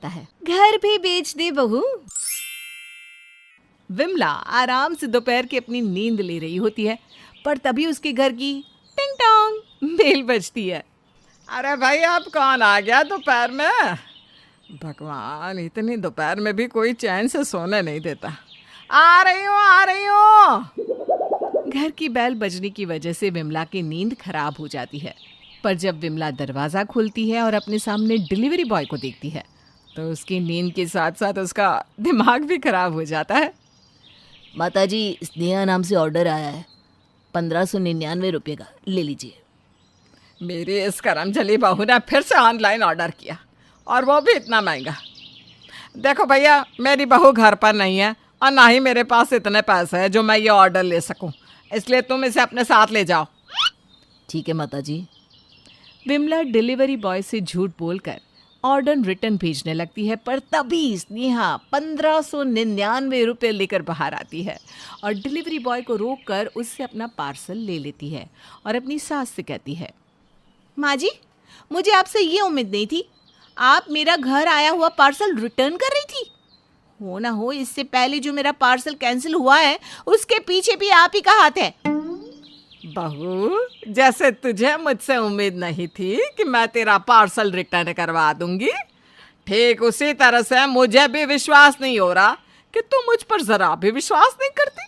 लगता है। घर भी बेच दे बहू। विमला आराम से दोपहर की अपनी नींद ले रही होती है, पर तभी उसके घर की टिंग टोंग बेल बजती है। अरे भाई, अब कौन आ गया दोपहर में? भगवान, इतनी दोपहर में भी कोई चैन से सोने नहीं देता। आ रही हूँ, आ रही हूँ। घर की बेल बजने की वजह से विमला की नींद खराब हो जाती है, पर जब विमला दरवाज़ा खोलती है और अपने सामने डिलीवरी बॉय को देखती है तो उसकी नींद के साथ साथ उसका दिमाग भी खराब हो जाता है। माताजी, स्नेहा नाम से ऑर्डर आया है, 1599 रुपये का, ले लीजिए। मेरी इस करमचली बहू ने फिर से ऑनलाइन ऑर्डर किया, और वो भी इतना महंगा। देखो भैया, मेरी बहू घर पर नहीं है और ना ही मेरे पास इतने पैसे हैं जो मैं ये ऑर्डर ले सकूं, इसलिए तुम इसे अपने साथ ले जाओ। ठीक है माताजी। विमला डिलीवरी बॉय से झूठ बोलकर ऑर्डर रिटर्न भेजने लगती है, पर तभी स्नेहा 1599 रुपये लेकर बाहर आती है और डिलीवरी बॉय को रोककर उससे अपना पार्सल ले लेती है और अपनी सास से कहती है, माँ जी, मुझे आपसे ये उम्मीद नहीं थी, आप मेरा घर आया हुआ पार्सल रिटर्न कर रही थी। हो ना हो इससे पहले जो मेरा पार्सल कैंसिल हुआ है उसके पीछे भी आप ही का हाथ है। बहू, जैसे तुझे मुझसे उम्मीद नहीं थी कि मैं तेरा पार्सल रिटर्न करवा दूंगी, ठीक उसी तरह से मुझे भी विश्वास नहीं हो रहा कि तू मुझ पर जरा भी विश्वास नहीं करती।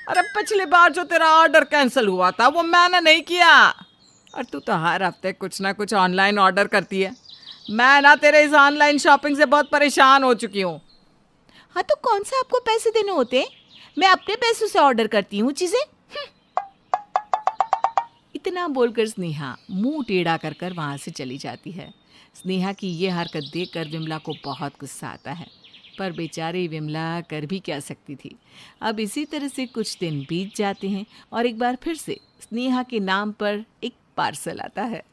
अरे पिछली बार जो तेरा ऑर्डर कैंसिल हुआ था वो मैंने नहीं किया, और तू तो हर हफ्ते कुछ ना कुछ ऑनलाइन ऑर्डर करती है। मैं ना तेरे इस ऑनलाइन शॉपिंग से बहुत परेशान हो चुकी हूँ। हाँ तो कौन सा आपको पैसे देने होते हैं? मैं अपने पैसों से ऑर्डर करती हूँ चीजें। इतना बोलकर स्नेहा मुंह टेढ़ा कर कर वहां से चली जाती है। स्नेहा की ये हरकत देखकर विमला को बहुत गुस्सा आता है, पर बेचारी विमला कर भी क्या सकती थी। अब इसी तरह से कुछ दिन बीत जाते हैं और एक बार फिर से स्नेहा के नाम पर एक पार्सल आता है।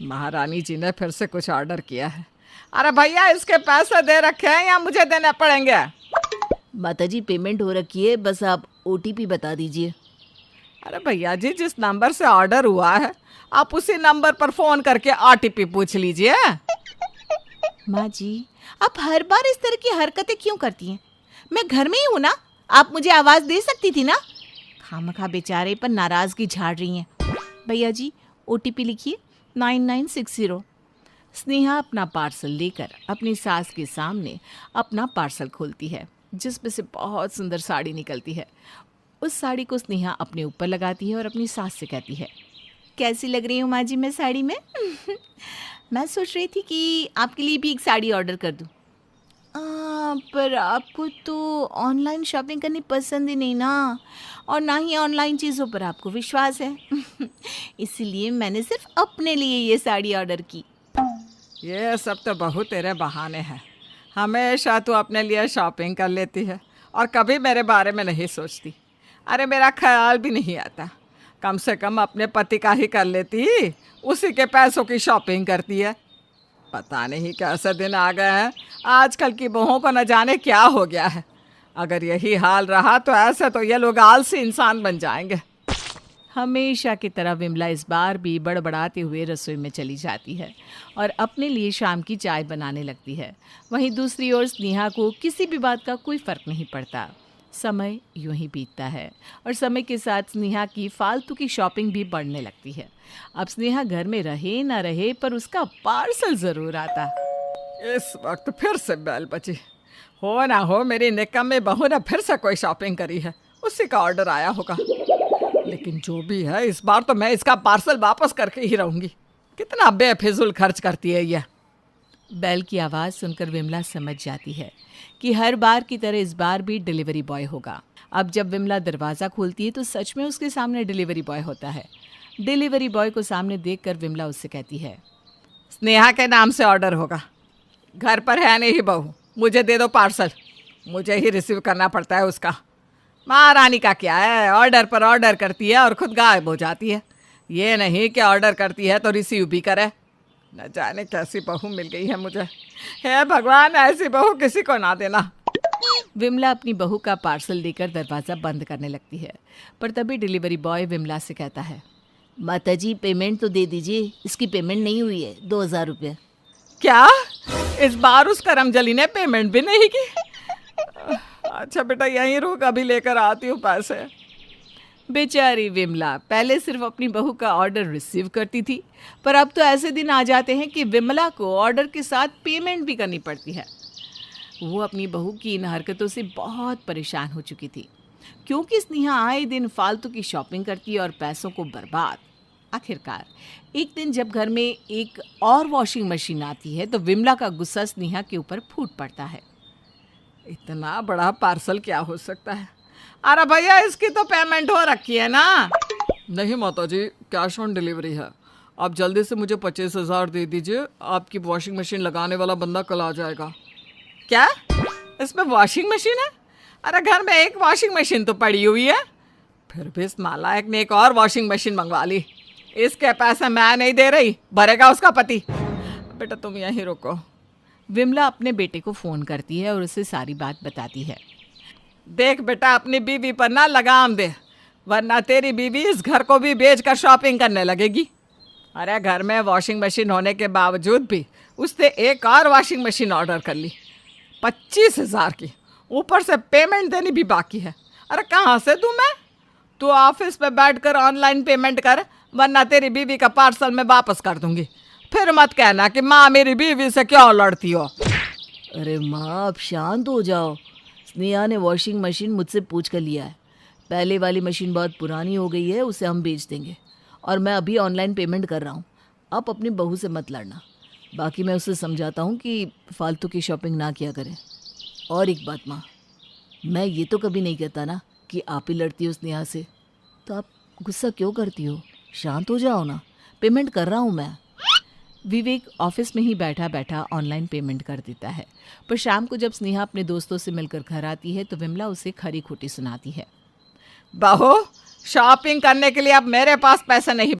महारानी जी ने फिर से कुछ ऑर्डर किया है। अरे भैया, इसके पैसे दे रखे हैं या मुझे देने पड़ेंगे? माताजी, पेमेंट हो रखी है, बस आप OTP बता दीजिए। अरे भैया जी, जिस नंबर से ऑर्डर हुआ है आप उसी नंबर पर फोन करके OTP पूछ लीजिए। माँ जी, आप हर बार इस तरह की हरकतें क्यों करती हैं? मैं घर में ही हूँ ना, आप मुझे आवाज़ दे सकती थी ना। खामखा बेचारे पर नाराज़गी झाड़ रही हैं। भैया जी, OTP लिखिए 9960। स्नेहा अपना पार्सल लेकर अपनी सास के सामने अपना पार्सल खोलती है, जिसमें से बहुत सुंदर साड़ी निकलती है। उस साड़ी को स्नेहा अपने ऊपर लगाती है और अपनी सास से कहती है, कैसी लग रही हूँ माँ जी मैं साड़ी में? मैं सोच रही थी कि आपके लिए भी एक साड़ी ऑर्डर कर दूँ। पर आपको तो ऑनलाइन शॉपिंग करनी पसंद ही नहीं ना, और ना ही ऑनलाइन चीज़ों पर आपको विश्वास है। इसीलिए मैंने सिर्फ अपने लिए ये साड़ी ऑर्डर की। ये सब तो बहू तेरे बहाने हैं। हमेशा तू अपने लिए शॉपिंग कर लेती है और कभी मेरे बारे में नहीं सोचती। अरे मेरा ख्याल भी नहीं आता। कम से कम अपने पति का ही कर लेती, उसी के पैसों की शॉपिंग करती है। पता नहीं कैसे दिन आ गए हैं, आजकल की बहुओं को न जाने क्या हो गया है। अगर यही हाल रहा तो ऐसे तो ये लोग आलसी इंसान बन जाएंगे। हमेशा की तरह विमला इस बार भी बड़बड़ाते हुए रसोई में चली जाती है और अपने लिए शाम की चाय बनाने लगती है। वहीं दूसरी ओर स्नेहा को किसी भी बात का कोई फ़र्क नहीं पड़ता। समय यूं ही बीतता है और समय के साथ स्नेहा की फालतू की शॉपिंग भी बढ़ने लगती है। अब स्नेहा घर में रहे ना रहे, पर उसका पार्सल ज़रूर आता। इस वक्त फिर से बेल बजी। हो ना हो मेरी निकम्मी बहू ने फिर से कोई शॉपिंग करी है, उसी का ऑर्डर आया होगा। लेकिन जो भी है, इस बार तो मैं इसका पार्सल वापस करके ही रहूंगी। कितना बेफिजुल खर्च करती है यह। बेल की आवाज़ सुनकर विमला समझ जाती है कि हर बार की तरह इस बार भी डिलीवरी बॉय होगा। अब जब विमला दरवाज़ा खोलती है तो सच में उसके सामने डिलीवरी बॉय होता है। डिलीवरी बॉय को सामने देखकर विमला उससे कहती है, स्नेहा के नाम से ऑर्डर होगा। घर पर है नहीं बहू, मुझे दे दो पार्सल। मुझे ही रिसीव करना पड़ता है उसका। महारानी का क्या है, ऑर्डर पर ऑर्डर करती है और खुद गायब हो जाती है। ये नहीं कि ऑर्डर करती है तो रिसीव भी करे। न जाने कैसी बहू मिल गई है मुझे। हे भगवान, ऐसी बहू किसी को ना देना। विमला अपनी बहू का पार्सल लेकर दरवाज़ा बंद करने लगती है, पर तभी डिलीवरी बॉय विमला से कहता है, माताजी, पेमेंट तो दे दीजिए, इसकी पेमेंट नहीं हुई है, 2000 रुपये। क्या? इस बार उस करमजली ने पेमेंट भी नहीं की? अच्छा बेटा यहीं रुक, अभी लेकर आती हूँ पैसे। बेचारी विमला पहले सिर्फ अपनी बहू का ऑर्डर रिसीव करती थी, पर अब तो ऐसे दिन आ जाते हैं कि विमला को ऑर्डर के साथ पेमेंट भी करनी पड़ती है। वो अपनी बहू की इन हरकतों से बहुत परेशान हो चुकी थी, क्योंकि स्नेहा आए दिन फालतू की शॉपिंग करती और पैसों को बर्बाद। आखिरकार एक दिन जब घर में एक और वॉशिंग मशीन आती है तो विमला का गुस्सा स्नेहा के ऊपर फूट पड़ता है। इतना बड़ा पार्सल क्या हो सकता है? अरे भैया इसकी तो पेमेंट हो रखी है ना। नहीं माता जी, कैश ऑन डिलीवरी है। आप जल्दी से मुझे 25,000 दे दीजिए, आपकी वॉशिंग मशीन लगाने वाला बंदा कल आ जाएगा। क्या? इसमें वॉशिंग मशीन है? अरे घर में एक वॉशिंग मशीन तो पड़ी हुई है। फिर भी इस नालायक ने एक और वॉशिंग मशीन मंगवा ली। इसके पैसे मैं नहीं दे रही, भरेगा उसका पति। बेटा तुम यहीं रुको। विमला अपने बेटे को फ़ोन करती है और उसे सारी बात बताती है। देख बेटा, अपनी बीवी पर ना लगाम दे, वरना तेरी बीवी इस घर को भी बेचकर शॉपिंग करने लगेगी। अरे घर में वॉशिंग मशीन होने के बावजूद भी उसने एक और वॉशिंग मशीन ऑर्डर कर ली 25,000 की, ऊपर से पेमेंट देनी भी बाकी है। अरे कहाँ से दूँ मैं? तू ऑफिस पे बैठकर ऑनलाइन पेमेंट कर, वरना तेरी बीवी का पार्सल मैं वापस कर दूंगी। फिर मत कहना कि माँ मेरी बीवी से क्यों लड़ती हो। अरे माँ आप शांत हो जाओ। स्नेहा ने वॉशिंग मशीन मुझसे पूछ कर लिया है। पहले वाली मशीन बहुत पुरानी हो गई है, उसे हम बेच देंगे। और मैं अभी ऑनलाइन पेमेंट कर रहा हूँ। आप अपनी बहू से मत लड़ना। बाकी मैं उसे समझाता हूँ कि फालतू की शॉपिंग ना किया करें। और एक बात माँ, मैं ये तो कभी नहीं कहता ना कि आप ही लड़ती हो स्नेहा से, तो आप गुस्सा क्यों करती हो? शांत हो जाओ ना, पेमेंट कर रहा हूँ मैं। विवेक ऑफिस में ही बैठा बैठा ऑनलाइन पेमेंट कर देता है, पर शाम को जब स्नेहा अपने दोस्तों से मिलकर घर आती है तो विमला उसे खरी खोटी सुनाती है। बहू, शॉपिंग करने के लिए अब मेरे पास पैसे नहीं